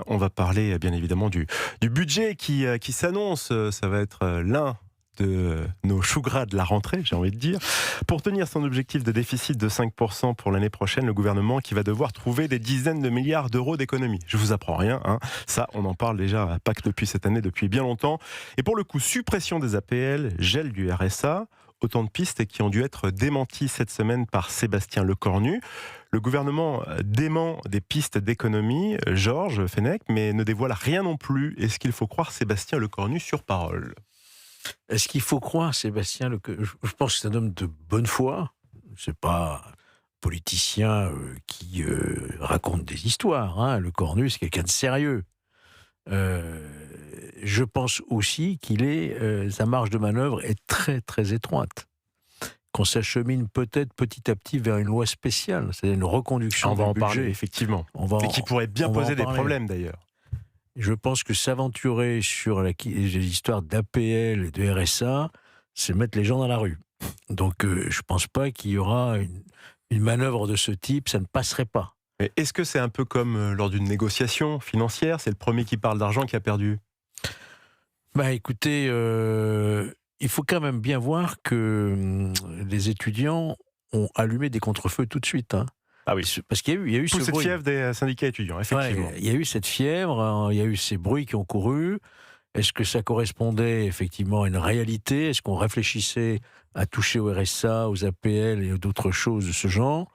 On va parler bien évidemment du budget qui s'annonce. Ça va être l'un de nos choux gras de la rentrée, j'ai envie de dire. Pour tenir son objectif de déficit de 5% pour l'année prochaine, le gouvernement qui va devoir trouver des dizaines de milliards d'euros d'économies. Je vous apprends rien, hein. Ça on en parle déjà pas que depuis cette année, depuis bien longtemps. Et pour le coup, suppression des APL, gel du RSA, autant de pistes qui ont dû être démenties cette semaine par Sébastien Lecornu. Le gouvernement dément des pistes d'économie, Georges Fenech, mais ne dévoile rien non plus. Est-ce qu'il faut croire Sébastien Lecornu sur parole ? Est-ce qu'il faut croire Sébastien Lecornu ? Je pense que c'est un homme de bonne foi. C'est pas un politicien qui raconte des histoires. Hein. Lecornu, c'est quelqu'un de sérieux. Je pense aussi sa marge de manœuvre est très très étroite. Qu'on s'achemine peut-être petit à petit vers une loi spéciale, c'est-à-dire une reconduction On va du en budget. parler, effectivement. Et qui pourrait bien poser des problèmes, d'ailleurs. Je pense que s'aventurer sur l'histoire d'APL et de RSA, c'est mettre les gens dans la rue. Donc je ne pense pas qu'il y aura une manœuvre de ce type, ça ne passerait pas. Mais est-ce que c'est un peu comme lors d'une négociation financière ? C'est le premier qui parle d'argent qui a perdu. Écoutez, il faut quand même bien voir que les étudiants ont allumé des contre-feux tout de suite. Hein. Ah oui. Parce qu'il y a eu ce Cette bruit. fièvre des syndicats étudiants, effectivement. Ouais, il y a eu cette fièvre, hein, il y a eu ces bruits qui ont couru. Est-ce que ça correspondait effectivement à une réalité ? Est-ce qu'on réfléchissait à toucher au RSA, aux APL et d'autres choses de ce genre ?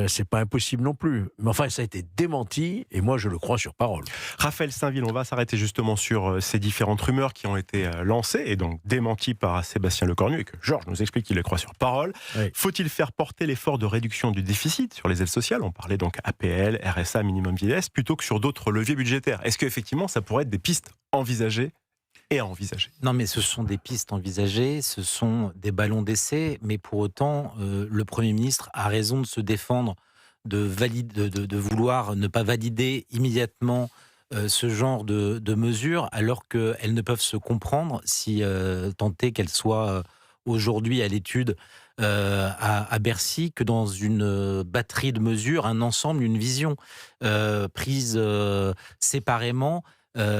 C'est pas impossible non plus. Mais enfin, ça a été démenti, et moi je le crois sur parole. Raphaël Saint-Ville, on va s'arrêter justement sur ces différentes rumeurs qui ont été lancées et donc démenties par Sébastien Lecornu et que Georges nous explique qu'il les croit sur parole. Oui. Faut-il faire porter l'effort de réduction du déficit sur les aides sociales ? On parlait donc APL, RSA, minimum vieillesse, plutôt que sur d'autres leviers budgétaires. Est-ce qu'effectivement ça pourrait être des pistes envisagées et à envisager ? Non, mais ce sont des pistes envisagées, ce sont des ballons d'essai, mais pour autant, le Premier ministre a raison de se défendre, de vouloir ne pas valider immédiatement ce genre de mesures, alors qu'elles ne peuvent se comprendre si tant est qu'elles soient aujourd'hui à l'étude à Bercy, que dans une batterie de mesures, un ensemble, une vision prise séparément.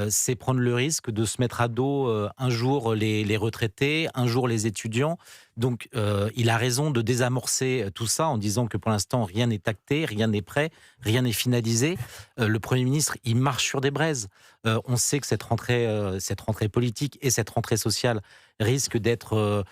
C'est prendre le risque de se mettre à dos un jour les retraités, un jour les étudiants. Donc, il a raison de désamorcer tout ça en disant que pour l'instant, rien n'est acté, rien n'est prêt, rien n'est finalisé. Le Premier ministre, il marche sur des braises. On sait que cette rentrée politique et cette rentrée sociale risquent d'être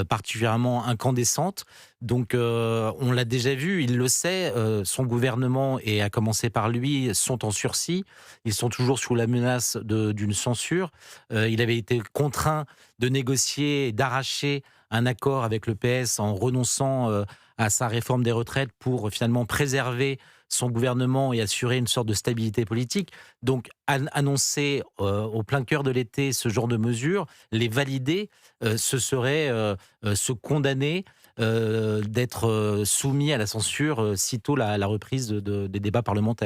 particulièrement incandescentes. Donc, on l'a déjà vu, il le sait, son gouvernement, et à commencer par lui, sont en sursis. Ils sont toujours sous la menace d'une censure. Il avait été contraint de négocier et d'arracher un accord avec le PS en renonçant à sa réforme des retraites pour finalement préserver son gouvernement et assurer une sorte de stabilité politique. Donc, annoncer au plein cœur de l'été ce genre de mesures, les valider, ce serait se condamner d'être soumis à la censure sitôt la reprise des débats parlementaires.